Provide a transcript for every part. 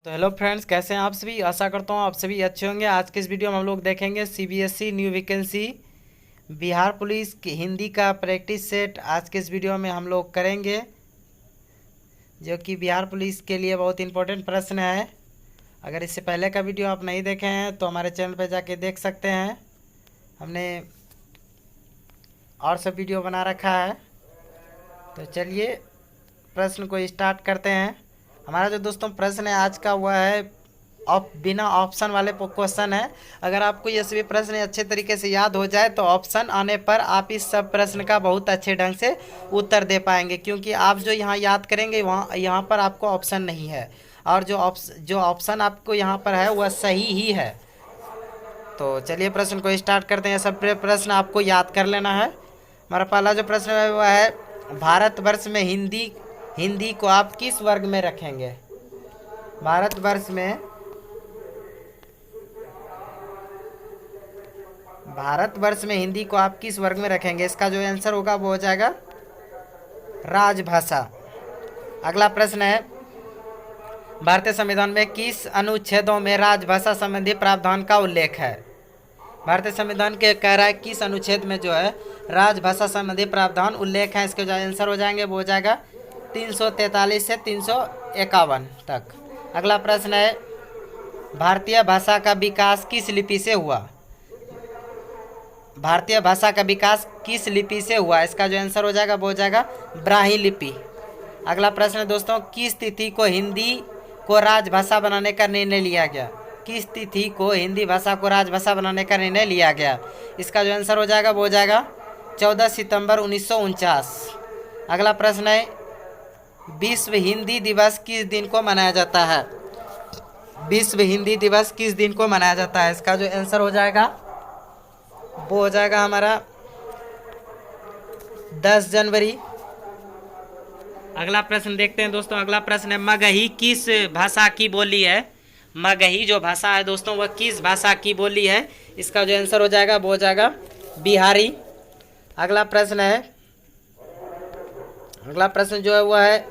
तो hello friends, कैसे हैं आप सभी। आशा करता हूँ आप सभी अच्छे होंगे। आज के इस वीडियो में हम लोग देखेंगे CBSE new vacancy Bihar police की हिंदी का प्रैक्टिस सेट। आज के इस वीडियो में हम लोग करेंगे, जो कि बिहार पुलिस के लिए बहुत इंपॉर्टेंट प्रश्न है। अगर इससे पहले का वीडियो आप नहीं देखे हैं तो हमारे चैनल पर जाके देख सकते हैं। हमने और सब वीडियो बना रखा है। तो चलिए प्रश्न को स्टार्ट करते हैं। हमारा जो दोस्तों प्रश्न है आज का वह है बिना ऑप्शन वाले क्वेश्चन है। अगर आपको ये सभी प्रश्न अच्छे तरीके से याद हो जाए तो ऑप्शन आने पर आप इस सब प्रश्न का बहुत अच्छे ढंग से उत्तर दे पाएंगे, क्योंकि आप जो यहाँ याद करेंगे यहाँ पर आपको ऑप्शन नहीं है, और जो ऑप्शन आपको यहाँ पर है वह सही ही है। तो चलिए प्रश्न को स्टार्ट करते हैं। सब प्रश्न आपको याद कर लेना है। हमारा पहला जो प्रश्न है वह है, भारतवर्ष में हिंदी को आप किस वर्ग में रखेंगे। भारतवर्ष में हिंदी को आप किस वर्ग में रखेंगे। इसका जो आंसर होगा वो हो जाएगा राजभाषा। अगला प्रश्न है, भारतीय संविधान में किस अनुच्छेदों में राजभाषा संबंधी प्रावधान का उल्लेख है। भारतीय संविधान के कह रहा है किस अनुच्छेद में जो है राजभाषा संबंधी प्रावधान उल्लेख है। इसके जो आंसर हो जाएंगे वो हो जाएगा 343 से 351 तक। अगला प्रश्न है, भारतीय भाषा का विकास किस लिपि से हुआ। भारतीय भाषा का विकास किस लिपि से हुआ। इसका जो आंसर हो जाएगा वो हो जाएगा ब्राह्मी लिपि। अगला प्रश्न है दोस्तों, किस तिथि को हिंदी को राजभाषा बनाने का निर्णय लिया गया। किस तिथि को हिंदी भाषा को राजभाषा बनाने का निर्णय लिया गया। इसका जो आंसर हो जाएगा वो हो जाएगा 14 सितंबर 1949। अगला प्रश्न है, विश्व हिंदी दिवस किस दिन को मनाया जाता है। विश्व हिंदी दिवस किस दिन को मनाया जाता है। इसका जो आंसर हो जाएगा वो हो जाएगा हमारा 10 जनवरी। अगला प्रश्न देखते हैं दोस्तों। अगला प्रश्न है, मगही किस भाषा की बोली है। मगही जो भाषा है दोस्तों वह किस भाषा की बोली है। इसका जो आंसर हो जाएगा वो हो जाएगा बिहारी। अगला प्रश्न है, अगला प्रश्न जो है वह है,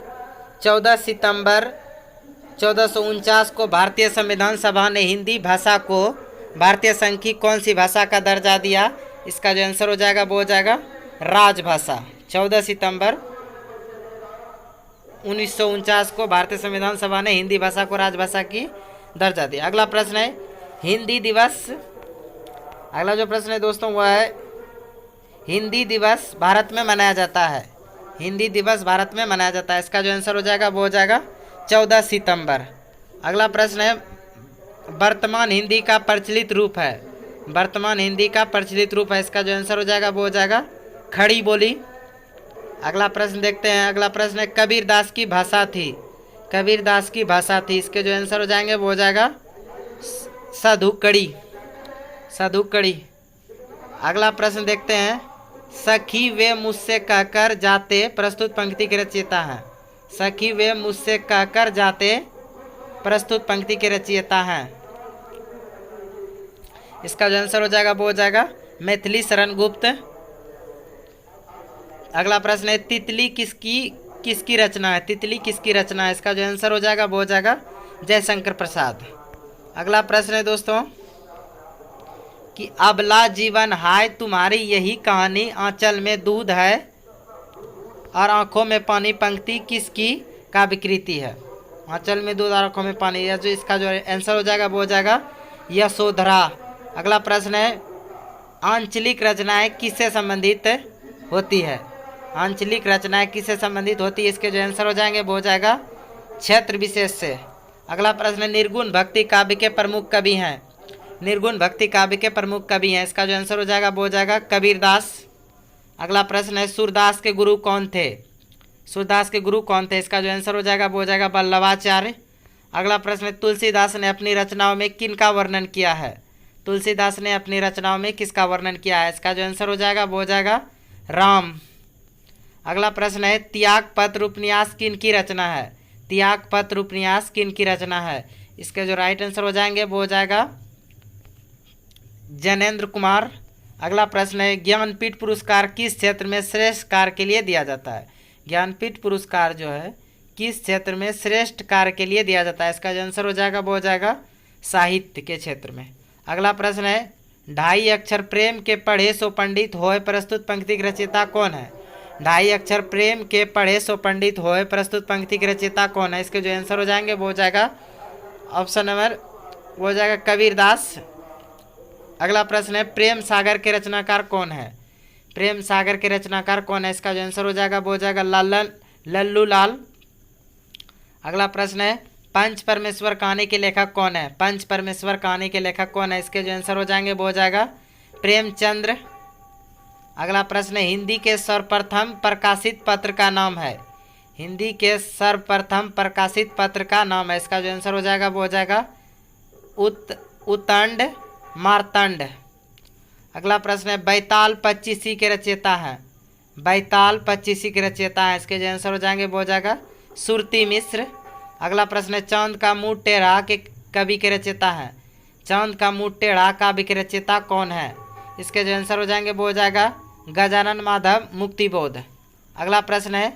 14 सितंबर 1449 को भारतीय संविधान सभा ने हिंदी भाषा को भारतीय संघ की कौन सी भाषा का दर्जा दिया। इसका जो आंसर हो जाएगा वो हो जाएगा राजभाषा। 14 सितंबर 1949 को भारतीय संविधान सभा ने हिंदी भाषा को राजभाषा की दर्जा दिया। अगला प्रश्न है, हिंदी दिवस। अगला जो प्रश्न है दोस्तों वह है, हिंदी दिवस भारत में मनाया जाता है। हिंदी दिवस भारत में मनाया जाता है। इसका जो आंसर हो जाएगा वो हो जाएगा 14 सितंबर। अगला प्रश्न है, वर्तमान हिंदी का प्रचलित रूप है। वर्तमान हिंदी का प्रचलित रूप है। इसका जो आंसर हो जाएगा वो हो जाएगा खड़ी बोली। अगला प्रश्न देखते हैं। अगला प्रश्न है, कबीरदास की भाषा थी। कबीरदास की भाषा थी। इसके जो आंसर हो जाएंगे वो हो जाएगा साधुकड़ी। साधुकड़ी। अगला प्रश्न देखते हैं, सखी वे मुझसे कहकर जाते प्रस्तुत पंक्ति के रचयिता हैं। सखी वे मुझसे कहकर जाते प्रस्तुत पंक्ति के रचयिता हैं। इसका जो आंसर हो जाएगा वो हो जाएगा मैथिली शरण गुप्त। अगला प्रश्न है, तितली किसकी रचना है। तितली किसकी रचना है। इसका जो आंसर हो जाएगा वो हो जाएगा जयशंकर प्रसाद। अगला प्रश्न है दोस्तों कि अबला जीवन हाय तुम्हारी यही कहानी, आंचल में दूध है और आंखों में पानी पंक्ति किसकी काव्य कृति है। आंचल में दूध और आंखों में पानी, या जो इसका जो आंसर हो जाएगा वो हो जाएगा यशोधरा। अगला प्रश्न है, आंचलिक रचनाएं किससे संबंधित होती है। आंचलिक रचनाएं किससे संबंधित होती है। इसके जो आंसर हो जाएंगे वो हो जाएगा क्षेत्र विशेष से। अगला प्रश्न है, निर्गुण भक्ति काव्य के प्रमुख कवि हैं। निर्गुण भक्ति काव्य के प्रमुख कवि हैं। इसका जो आंसर हो जाएगा वो हो जाएगा कबीरदास। अगला प्रश्न है, सूरदास के गुरु कौन थे। सूरदास के गुरु कौन थे। इसका जो आंसर हो जाएगा वो हो जाएगा वल्लभाचार्य। अगला प्रश्न है, तुलसीदास ने अपनी रचनाओं में किनका वर्णन किया है। तुलसीदास ने अपनी रचनाओं में किसका वर्णन किया है। इसका जो आंसर हो जाएगा वो हो जाएगा राम। अगला प्रश्न है, त्याग पत्र उपन्यास किनकी रचना है। त्याग पत्र उपन्यास किनकी रचना है। इसके जो राइट आंसर हो जाएंगे वो हो जाएगा जैनेन्द्र कुमार। अगला प्रश्न है, ज्ञानपीठ पुरस्कार किस क्षेत्र में श्रेष्ठ कार्य के लिए दिया जाता है। ज्ञानपीठ पुरस्कार जो है किस क्षेत्र में श्रेष्ठ कार्य के लिए दिया जाता है? इसका जो आंसर हो जाएगा वो हो जाएगा साहित्य के क्षेत्र में। अगला प्रश्न है, ढाई अक्षर प्रेम के पढ़े सो पंडित होए प्रस्तुत पंक्ति के रचयिता कौन है? ढाई अक्षर प्रेम के पढ़े सो पंडित होए प्रस्तुत पंक्ति के रचयिता कौन है? इसके जो आंसर हो जाएंगे वो हो जाएगा ऑप्शन नंबर वो हो जाएगा कबीरदास। अगला प्रश्न है, प्रेम सागर के रचनाकार कौन है? प्रेम सागर के रचनाकार कौन है? इसका जो आंसर हो जाएगा वो हो जाएगा लल्लू लाल। अगला प्रश्न है, पंच परमेश्वर कहानी के लेखक कौन है? पंच परमेश्वर कहानी के लेखक कौन है? इसके जो आंसर हो जाएंगे वो हो जाएगा प्रेमचंद्र। अगला प्रश्न है, हिंदी के सर्वप्रथम प्रकाशित पत्र का नाम है? हिंदी के सर्वप्रथम प्रकाशित पत्र का नाम है? इसका जो आंसर हो जाएगा वो हो जाएगा उत्तंड मार्तंड। अगला प्रश्न है, बैताल पच्चीसी के रचयिता है? बैताल पच्चीसी के रचयिता है, इसके जो आंसर हो जाएंगे वो हो जाएगा सुरती मिश्र। अगला प्रश्न है, चांद का मुंह टेढ़ा के कवि के रचयिता है? चांद का मुंह टेढ़ा काव्य के रचयिता कौन है? इसके जो आंसर हो जाएंगे वो हो जाएगा गजानन माधव मुक्तिबोध। अगला प्रश्न है,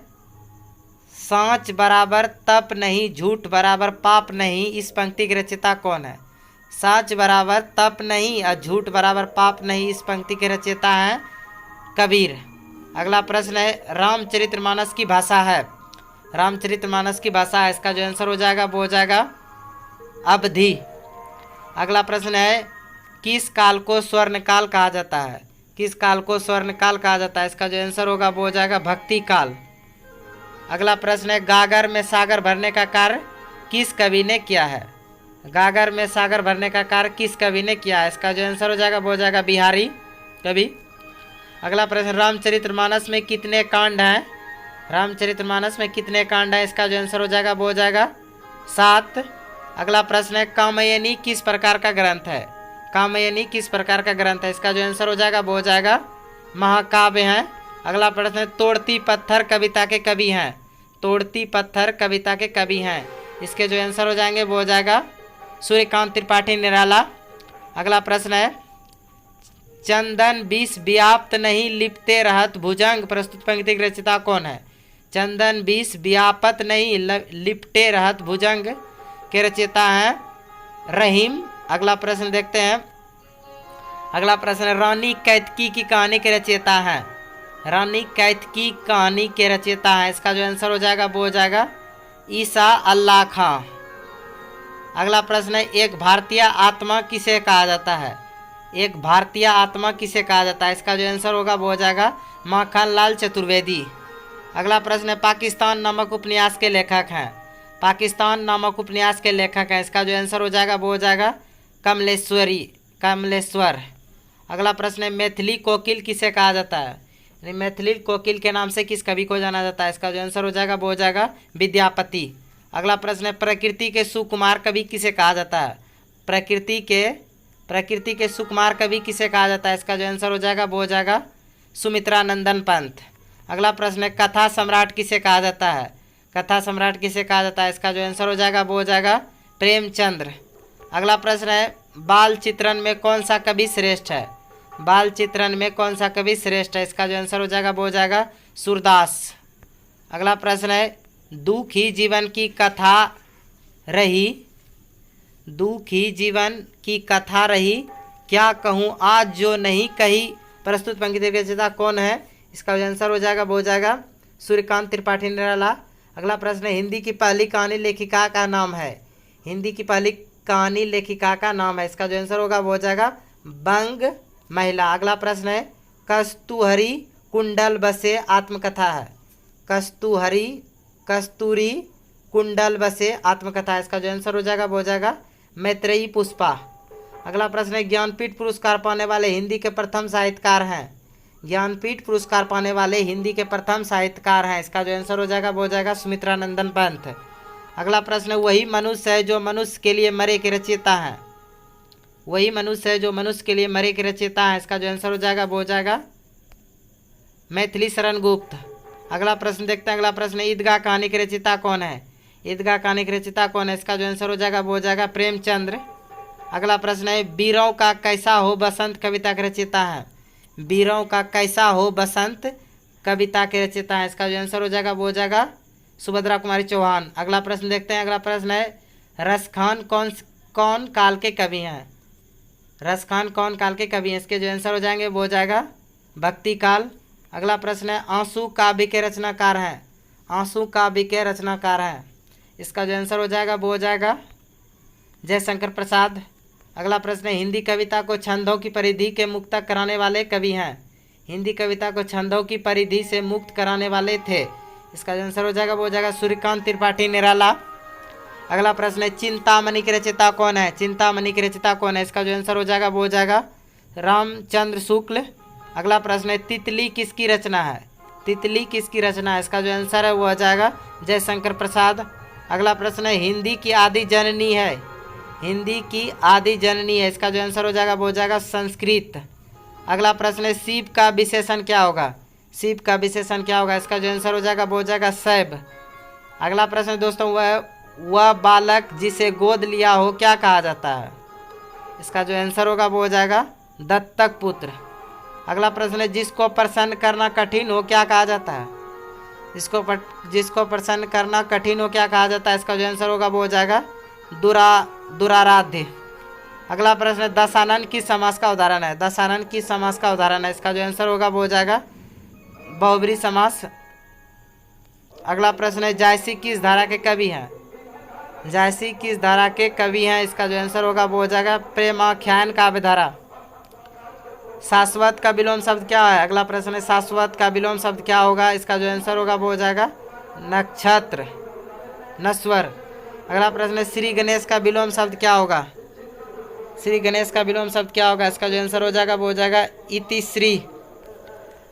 सांच बराबर तप नहीं झूठ बराबर पाप नहीं, इस पंक्ति के रचयिता कौन है? सांच बराबर तप नहीं और झूठ बराबर पाप नहीं, इस पंक्ति के रचयिता है कबीर। अगला प्रश्न है, रामचरितमानस की भाषा है? रामचरितमानस की भाषा है, इसका जो आंसर हो जाएगा वो हो जाएगा अवधी। अगला प्रश्न है, किस काल को स्वर्ण काल कहा जाता है? किस काल को स्वर्ण काल कहा जाता है? इसका जो आंसर होगा वो हो जाएगा भक्ति काल। अगला प्रश्न है, गागर में सागर भरने का कार्य किस कवि ने किया है? गागर में सागर भरने का कार्य किस कवि ने किया है? इसका जो आंसर हो जाएगा वो हो जाएगा बिहारी कवि। अगला प्रश्न, रामचरितमानस में कितने कांड हैं? रामचरितमानस में कितने कांड हैं? इसका जो आंसर हो जाएगा वो हो जाएगा 7। अगला प्रश्न है, कामयनी किस प्रकार का ग्रंथ है? कामयनी किस प्रकार का ग्रंथ है? इसका जो आंसर हो जाएगा वो हो जाएगा महाकाव्य है। अगला प्रश्न है, तोड़ती पत्थर कविता के कवि हैं? तोड़ती पत्थर कविता के कवि हैं, इसके जो आंसर हो जाएंगे वो हो जाएगा सूर्यकांत त्रिपाठी निराला। अगला प्रश्न है, चंदन विष व्याप्त नहीं लिपते रहत भुजंग प्रस्तुत पंक्ति की रचयिता कौन है? चंदन विष व्यापत नहीं लिपटे रहत भुजंग के रचयिता हैं रहीम। अगला प्रश्न देखते हैं। अगला प्रश्न है, रानी कैतकी की कहानी के रचयिता हैं? रानी कैतकी कहानी के रचयिता हैं, इसका जो आंसर हो जाएगा वो हो जाएगा ईसा अल्लाह खां। अगला प्रश्न है, एक भारतीय आत्मा किसे कहा जाता है? एक भारतीय आत्मा किसे कहा जाता है? इसका जो आंसर होगा वो हो जाएगा माखनलाल चतुर्वेदी। अगला प्रश्न है, पाकिस्तान नामक उपन्यास के लेखक हैं? पाकिस्तान नामक उपन्यास के लेखक हैं, इसका जो आंसर हो जाएगा वो हो जाएगा कमलेश्वर। अगला प्रश्न है, मैथिली कोकिल किसे कहा जाता है? मैथिली कोकिल के नाम से किस कवि को जाना जाता है? इसका जो आंसर हो जाएगा वो हो जाएगा विद्यापति। अगला प्रश्न है, प्रकृति के सुकुमार कवि किसे कहा जाता है? प्रकृति के सुकुमार कवि किसे कहा जाता है? इसका जो आंसर हो जाएगा वो हो जाएगा सुमित्रा नंदन पंत। अगला प्रश्न है, कथा सम्राट किसे कहा जाता है? कथा सम्राट किसे कहा जाता है? इसका जो आंसर हो जाएगा वो हो जाएगा प्रेमचंद्र। अगला प्रश्न है, बाल चित्रण में कौन सा कवि श्रेष्ठ है? बाल चित्रण में कौन सा कवि श्रेष्ठ है? इसका जो आंसर हो जाएगा वो हो जाएगा सूरदास। अगला प्रश्न है, दुख ही जीवन की कथा रही, दुख ही जीवन की कथा रही, क्या कहूँ आज जो नहीं कही प्रस्तुत पंक्ति के रचयिता कौन है? इसका जो आंसर हो जाएगा वो हो जाएगा सूर्यकांत त्रिपाठी निराला। अगला प्रश्न है, हिंदी की पहली कहानी लेखिका का नाम है? हिंदी की पहली कहानी लेखिका का नाम है, इसका जो आंसर होगा वो हो जाएगा बंग महिला। अगला प्रश्न है, कस्तूरी कुंडल बसे आत्मकथा है? कस्तूरी कुंडल बसे आत्मकथा, इसका जो आंसर हो जाएगा वो हो जाएगा मैत्रेयी पुष्पा। अगला प्रश्न है, ज्ञानपीठ पुरस्कार पाने वाले हिंदी के प्रथम साहित्यकार हैं? ज्ञानपीठ पुरस्कार पाने वाले हिंदी के प्रथम साहित्यकार हैं, इसका जो आंसर हो जाएगा वो हो जाएगा सुमित्रा नंदन पंत। अगला प्रश्न है, वही मनुष्य है जो मनुष्य के लिए मरे के रचयिता हैं? वही मनुष्य है जो मनुष्य के लिए मरे के रचयिता हैं, इसका जो आंसर हो जाएगा वो हो जाएगा मैथिली शरण गुप्त। अगला प्रश्न देखते हैं। अगला प्रश्न है, ईदगाह कहानी के रचयिता कौन है? ईदगाह कहानी के रचयिता कौन है? इसका जो आंसर हो जाएगा वो हो जाएगा प्रेमचंद्र। अगला प्रश्न है, बीरों का कैसा हो बसंत कविता के रचयिता है? बीरों का कैसा हो बसंत कविता के रचयिता है, इसका जो आंसर हो जाएगा वो हो जाएगा सुभद्रा कुमारी चौहान। अगला प्रश्न देखते हैं। अगला प्रश्न है रसखान कौन काल के कवि हैं? रसखान कौन काल के कवि हैं? इसके जो आंसर हो जाएंगे वो हो जाएगा भक्ति काल। अगला प्रश्न है आंसू काव्य के रचनाकार हैं? आंसू काव्य के रचनाकार हैं, इसका जो आंसर हो जाएगा वो हो जाएगा जयशंकर प्रसाद। अगला प्रश्न है हिंदी कविता को छंदों की परिधि के मुक्त कराने वाले कवि हैं? हिंदी कविता को छंदों की परिधि से मुक्त कराने वाले थे, इसका जो आंसर हो जाएगा वो हो जाएगा सूर्यकांत त्रिपाठी निराला। अगला प्रश्न है चिंतामणि के रचयिता कौन है? चिंतामणि के रचयिता कौन है? इसका जो आंसर हो जाएगा वो हो जाएगा रामचंद्र शुक्ल। अगला प्रश्न है तितली किसकी रचना है? तितली किसकी रचना है? इसका जो आंसर है वो हो जाएगा जयशंकर प्रसाद। अगला प्रश्न है हिंदी की आदि जननी है? हिंदी की आदि जननी है, इसका जो आंसर हो जाएगा वो हो जाएगा संस्कृत। अगला प्रश्न है सीप का विशेषण क्या होगा? सीप का विशेषण क्या होगा? इसका जो आंसर हो जाएगा वो हो जाएगा शैव। अगला प्रश्न दोस्तों वह बालक जिसे गोद लिया हो क्या कहा जाता है? इसका जो आंसर होगा वो हो जाएगा दत्तक पुत्र। अगला प्रश्न है जिसको प्रसन्न करना कठिन हो क्या कहा जाता है? जिसको प्रसन्न करना कठिन हो क्या कहा जाता है? इसका जो आंसर होगा वो हो जाएगा दुराराध्य। अगला प्रश्न है दशानन किस समास का उदाहरण है? दशानन किस समास का उदाहरण है? इसका जो आंसर होगा वो हो जाएगा बहुब्रीहि समास। अगला प्रश्न है जायसी किस धारा के कवि हैं? जायसी किस धारा के कवि हैं? इसका जो आंसर होगा वो हो जाएगा प्रेमाख्यान काव्यधारा। शाश्वत का विलोम शब्द क्या है? अगला प्रश्न है शाश्वत का विलोम शब्द क्या होगा? इसका जो आंसर होगा वो हो जाएगा नक्षत्र, नश्वर। अगला प्रश्न है श्री गणेश का विलोम शब्द क्या होगा? श्री गणेश का विलोम शब्द क्या होगा? इसका जो आंसर हो जाएगा वो हो जाएगा इति श्री।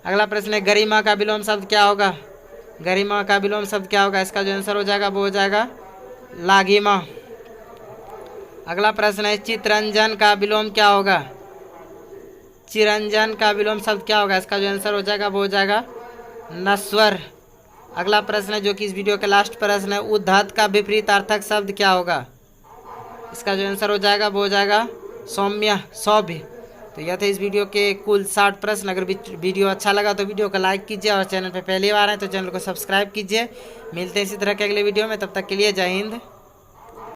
अगला प्रश्न है गरिमा का विलोम शब्द क्या होगा? गरिमा का विलोम शब्द क्या होगा? इसका जो आंसर हो जाएगा वो हो जाएगा लाघिमा। अगला प्रश्न है चितरंजन का विलोम क्या होगा? चिरंजन का विलोम शब्द क्या होगा? इसका जो आंसर हो जाएगा वो हो जाएगा नश्वर। अगला प्रश्न है जो कि इस वीडियो का लास्ट प्रश्न है उद्धत का विपरीतार्थक शब्द क्या होगा? इसका जो आंसर हो जाएगा वो हो जाएगा सौम्य, सौभ्य। तो यह थे इस वीडियो के कुल 60 प्रश्न। अगर वीडियो अच्छा लगा तो वीडियो को लाइक कीजिए और चैनल पर पहली बार आए तो चैनल को सब्सक्राइब कीजिए। मिलते हैं इसी तरह के अगले वीडियो में, तब तक के लिए जय हिंद।